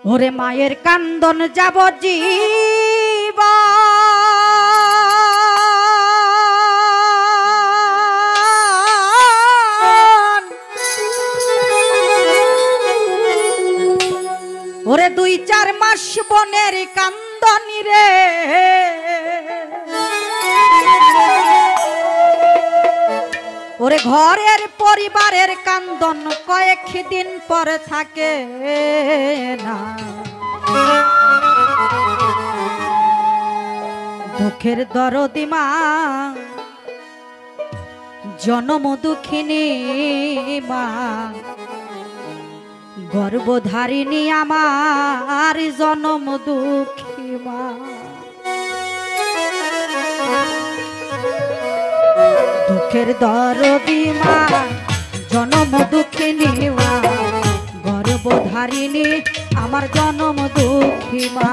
ওরে মায়ের কান্দন যাব জীবা ওরে ২-৪ মাস বনের কান্দনি রে ওরে ঘরের পরিবারের কান্দন কয়েকদিন পর থাকে না দুঃখের দরদি মা জনম দুঃখিনী মা গর্ভধারিণী আমার জনম দুঃখী মা দুঃখের দরদি মা জনম দুঃখিনী মা গর্ভধারিণী আমার জনম দুঃখী মা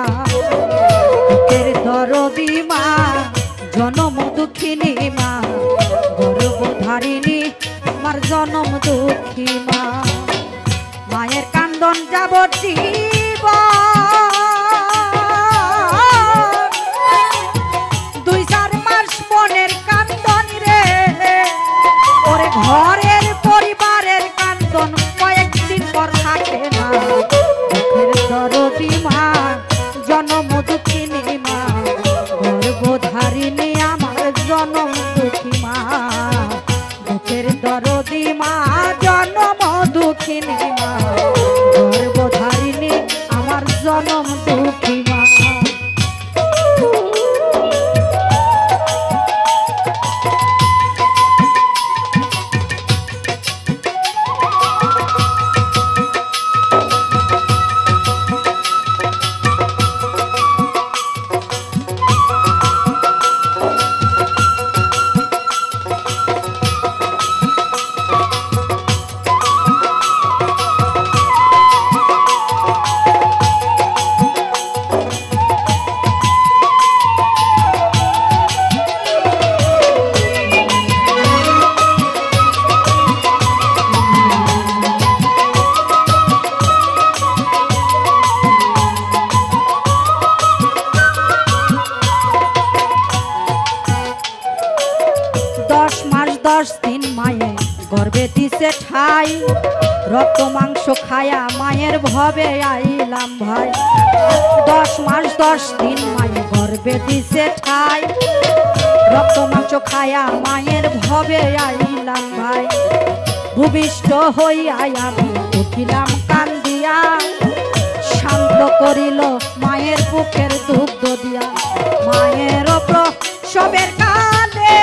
দুঃখের দরদি মা জনম দুঃখিনী মা গর্ভধারিণী আমার জনম দুঃখী মা মায়ের কান্দন যাব জীবন ২-৪ মাস বনের কান্দন রে ওরে ঘরের পরিবারের কান্দন কয়েকদিন পর থাকে না দুঃখের দরদি মা জনম দুঃখিনী মা গর্ভধারিণী আমার জনম দুঃখী মা দুঃখের দরদি মা জনম দুঃখিনী মা গর্ভধারিণী আমার জনম দুঃখী মা গর্বে দিছে ঠাই রক্ত মাংস খায়া মায়ের ভবে আইলাম ভাই 10 মাস 10 দিন মায়ের গর্বে দিছে ঠাই রক্ত মাংস খায়া মায়ের ভবে আইলাম ভাই ভূমিষ্ঠ হইয়া আমি উঠিলাম কান্দিয়া শান্ত করিল মায়ের বুকের দুগ্ধ দিয়া মায়ের প্রসবের কালে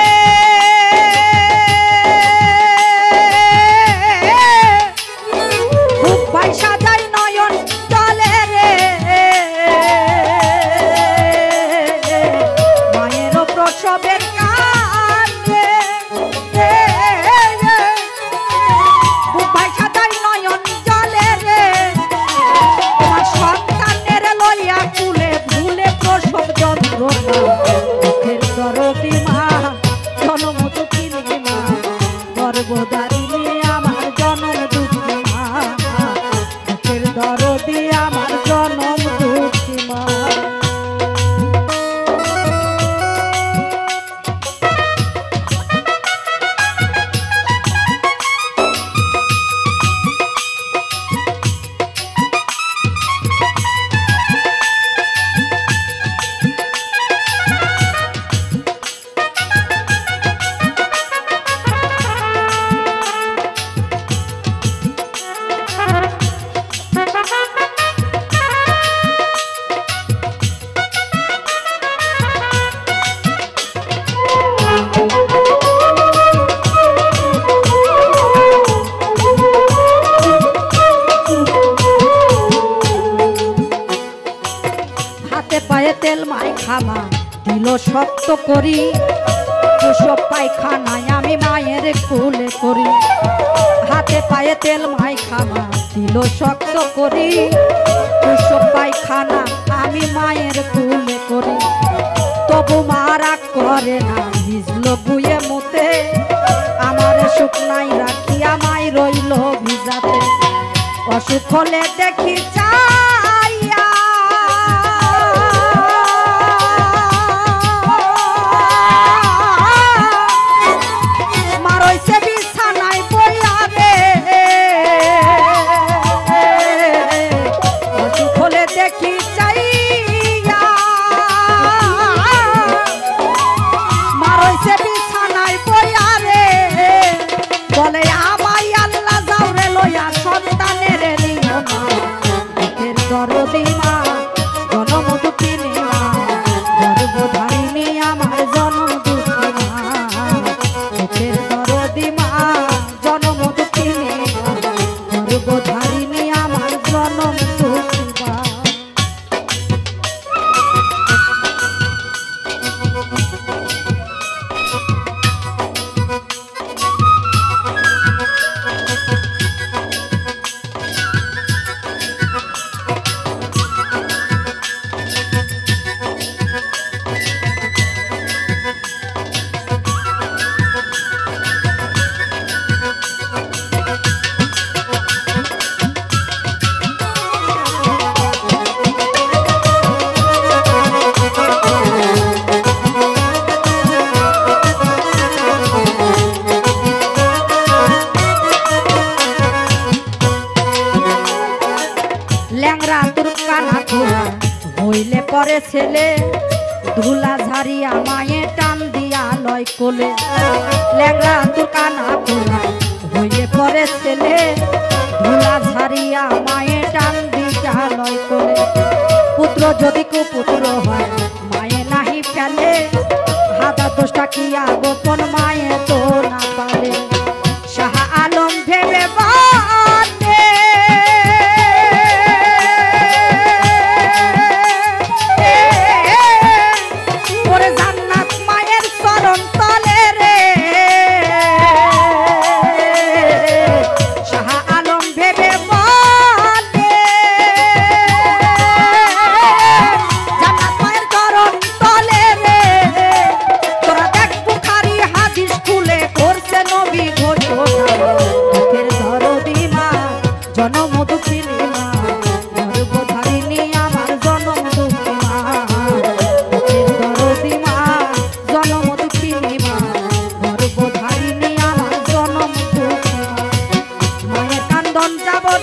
গর্ভধারিণী আমার জনম দুঃখী মা দুঃখের দরদি আমার জনম দুঃখী মা পায়ে তেল মাই খামা দিল শক্ত করি প্রসব পায়খানায় আমি মায়ের কোলে করি হাতে পায়ে তেল মাই খামা দিল শক্ত করি প্রসব পায়খানা আমি মায়ের কোলে করি তবু মা রাগ করে না ভিজলো বুয়ে মুতে আমার শুকনাই রাখিয়া মাই রইল ভিজাতে অসুখ হলে দেখি চাই পরে ছেলে ধুলা ঝাড়িয়া মায়ে টান দিয়া লয় কোলে ল্যাংড়া তোর কানা কোলা হইলে পরে ছেলে ধুলা ঝাড়িয়া মায়ে টান দিয়া লয় কোলে পুত্র যদি কুপুত্র হয় মায়ে নাহি ফেলে হাদা দোষটা কিয়া গোপন মায়ে তো না পারে শাহ আলম ভেবে বাতে ওরে জান্নাত মায়ের চরণ তলে রে শাহ আলম ভেবে বাতে জান্নাত মায়ের চরণ তলে রে তোরা দেখ বুখারী হাদিস খুলে করছে নবী ঘোষণা মুখের দরদি মা জনম দুঃখিনী মা গর্ভধারিণী আমার জনম দুঃখী মা মুখের দরদি মা জনম দুঃখিনী মা গর্ভধারিণী আমার জনম দুঃখী মা মায়ের কান্দন যাবত